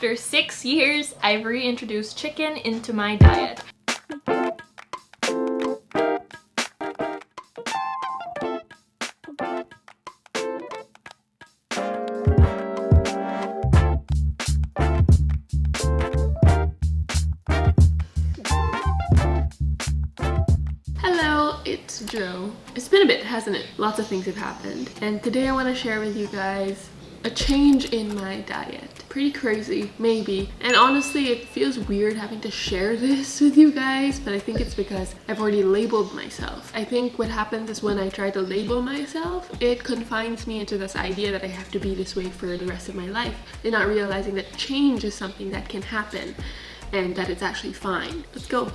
After 6 years, I've reintroduced chicken into my diet. Hello, it's Jo. It's been a bit, hasn't it? Lots of things have happened. And today I want to share with you guys a change in my diet. Pretty crazy, maybe. And honestly, it feels weird having to share this with you guys, but I think it's because I've already labeled myself. I think what happens is when I try to label myself, it confines me into this idea that I have to be this way for the rest of my life, and not realizing that change is something that can happen and that it's actually fine. Let's go.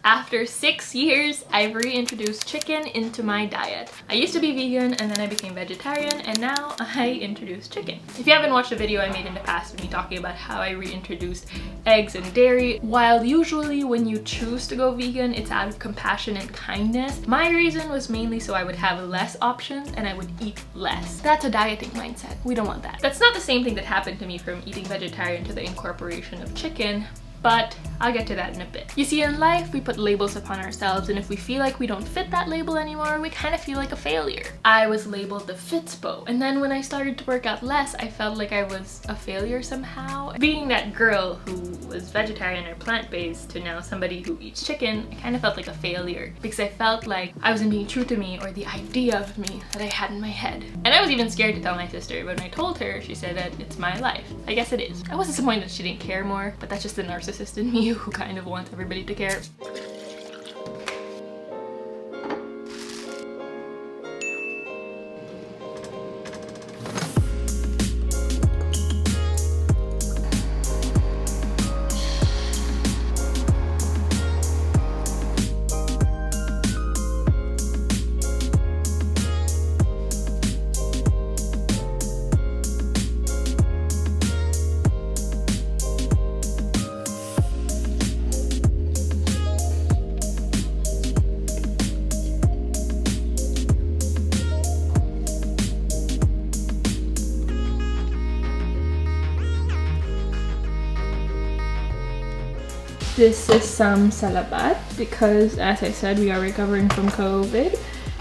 After 6 years, I've reintroduced chicken into my diet. I used to be vegan and then I became vegetarian and now I introduced chicken. If you haven't watched the video I made in the past of me talking about how I reintroduced eggs and dairy, while usually when you choose to go vegan, it's out of compassion and kindness, my reason was mainly so I would have less options and I would eat less. That's a dieting mindset. We don't want that. That's not the same thing that happened to me from eating vegetarian to the incorporation of chicken, but I'll get to that in a bit. You see, in life, we put labels upon ourselves, and if we feel like we don't fit that label anymore, we kind of feel like a failure. I was labeled the Fitspo, and then when I started to work out less, I felt like I was a failure somehow. Being that girl who was vegetarian or plant-based to now somebody who eats chicken, I kind of felt like a failure because I felt like I wasn't being true to me or the idea of me that I had in my head. And I was even scared to tell my sister, but when I told her, she said that it's my life. I guess it is. I was disappointed that she didn't care more, but that's just the narcissist in me who kind of wants everybody to care. This is some salabat because, as I said, we are recovering from COVID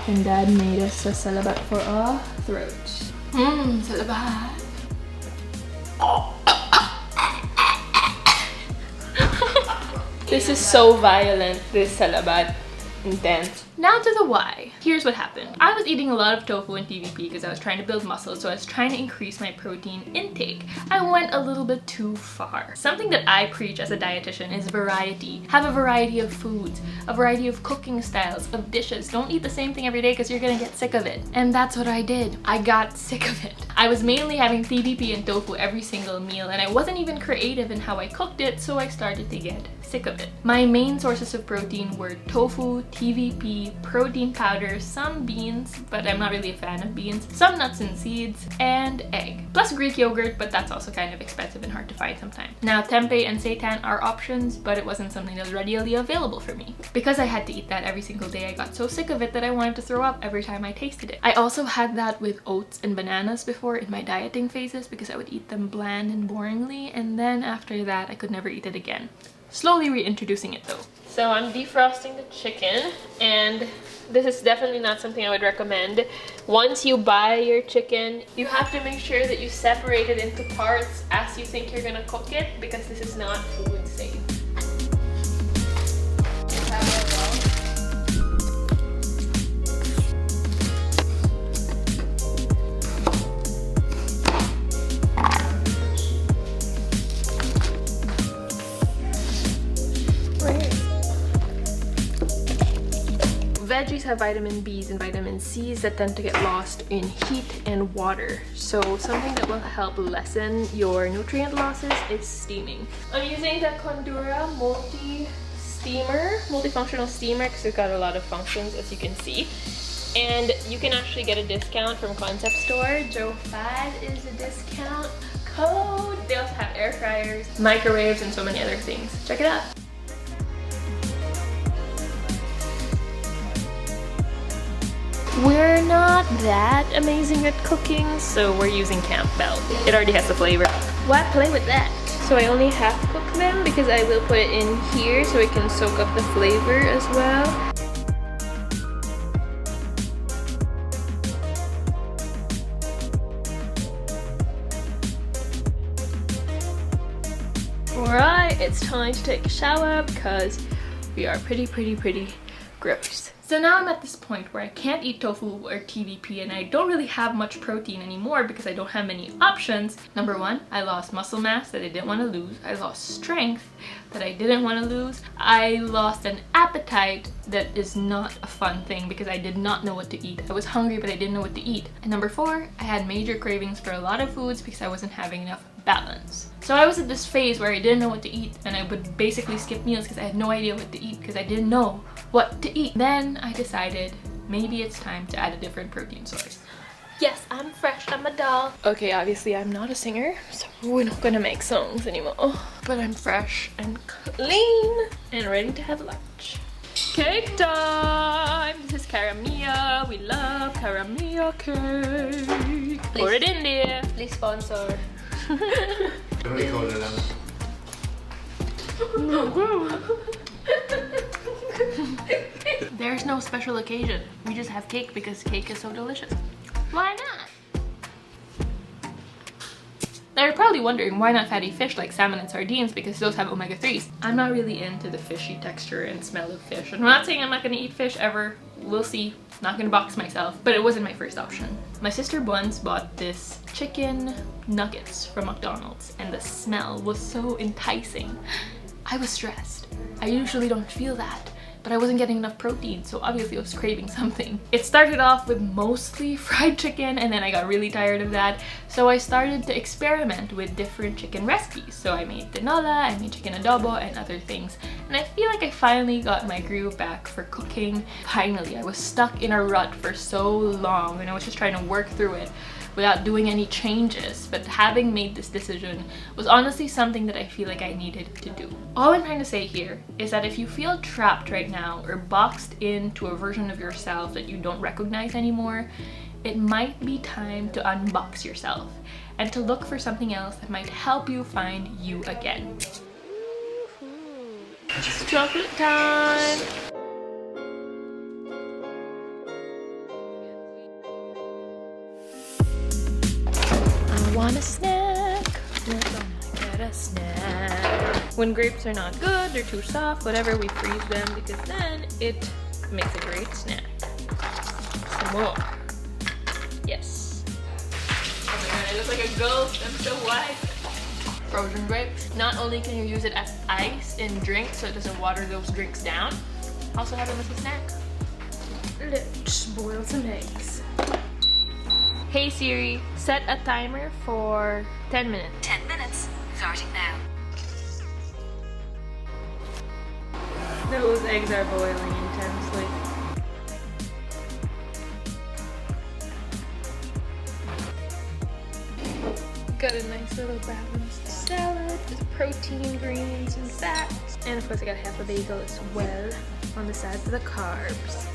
and Dad made us a salabat for our throats. Salabat. This is so violent, this salabat. Intense. Now to the why. Here's what happened. I was eating a lot of tofu and TVP because I was trying to build muscle, so I was trying to increase my protein intake. I went a little bit too far. Something that I preach as a dietitian is variety. Have a variety of foods, a variety of cooking styles, of dishes. Don't eat the same thing every day because you're gonna get sick of it. And that's what I did. I got sick of it. I was mainly having TVP and tofu every single meal, and I wasn't even creative in how I cooked it, so I started to get sick of it. My main sources of protein were tofu, TVP, protein powder, some beans, but I'm not really a fan of beans, some nuts and seeds, and egg. Plus Greek yogurt, but that's also kind of expensive and hard to find sometimes. Now, tempeh and seitan are options, but it wasn't something that was readily available for me. Because I had to eat that every single day, I got so sick of it that I wanted to throw up every time I tasted it. I also had that with oats and bananas before in my dieting phases because I would eat them bland and boringly, and then after that, I could never eat it again. Slowly reintroducing it though. So I'm defrosting the chicken, and this is definitely not something I would recommend. Once you buy your chicken, you have to make sure that you separate it into parts as you think you're gonna cook it, because this is not food safe. Veggies have vitamin B's and vitamin C's that tend to get lost in heat and water. So something that will help lessen your nutrient losses is steaming. I'm using the Condura multi steamer, multifunctional steamer, because it's got a lot of functions, as you can see. And you can actually get a discount from Concept Store. Joe5 is a discount code. They also have air fryers, microwaves, and so many other things. Check it out. We're not that amazing at cooking, so we're using Campbell. It already has the flavor. Why play with that? So I only half cook them because I will put it in here so it can soak up the flavor as well. Alright, it's time to take a shower because we are pretty gross. So now I'm at this point where I can't eat tofu or TVP and I don't really have much protein anymore because I don't have many options. Number one, I lost muscle mass that I didn't want to lose. I lost strength that I didn't want to lose. I lost an appetite that is not a fun thing because I did not know what to eat. I was hungry but I didn't know what to eat. And number four, I had major cravings for a lot of foods because I wasn't having enough balance. So I was at this phase where I didn't know what to eat and I would basically skip meals because I had no idea what to eat because I didn't know what to eat. Then I decided maybe it's time to add a different protein source. Yes, I'm fresh, I'm a doll. Okay, obviously I'm not a singer, so we're not gonna make songs anymore. But I'm fresh and clean and ready to have lunch. Cake time! This is caramia. We love caramia cake. Please. Pour it in there. Please sponsor. There's no special occasion. We just have cake because cake is so delicious. Why not? Now you're probably wondering why not fatty fish like salmon and sardines because those have omega-3s. I'm not really into the fishy texture and smell of fish. I'm not saying I'm not gonna eat fish ever. We'll see. Not gonna box myself, but it wasn't my first option. My sister once bought this chicken nuggets from McDonald's and the smell was so enticing. I was stressed. I usually don't feel that, but I wasn't getting enough protein, so obviously I was craving something. It started off with mostly fried chicken and then I got really tired of that, so I started to experiment with different chicken recipes. So I made tinola, I made chicken adobo and other things, and I feel like I finally got my groove back for cooking. Finally, I was stuck in a rut for so long and I was just trying to work through it without doing any changes, but having made this decision was honestly something that I feel like I needed to do. All I'm trying to say here is that if you feel trapped right now or boxed into a version of yourself that you don't recognize anymore, it might be time to unbox yourself and to look for something else that might help you find you again. It's chocolate time! Want a snack? We're gonna get a snack. When grapes are not good, they're too soft, whatever, we freeze them because then it makes a great snack. Some more. Yes. Oh my god, I look like a ghost. I'm so white. Frozen grapes. Not only can you use it as ice in drinks so it doesn't water those drinks down, also have them as a snack. Let's boil some eggs. Hey Siri, set a timer for 10 minutes. 10 minutes, starting now. Those eggs are boiling intensely. Got a nice little balanced salad with protein, greens, and fats. And of course I got half a bagel as well on the side for the carbs.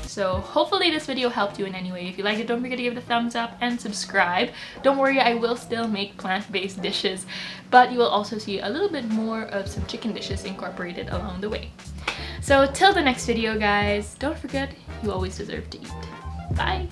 So hopefully this video helped you in any way. If you liked it, don't forget to give it a thumbs up and subscribe. Don't worry, I will still make plant-based dishes, but you will also see a little bit more of some chicken dishes incorporated along the way. So till the next video, guys, don't forget, you always deserve to eat. Bye!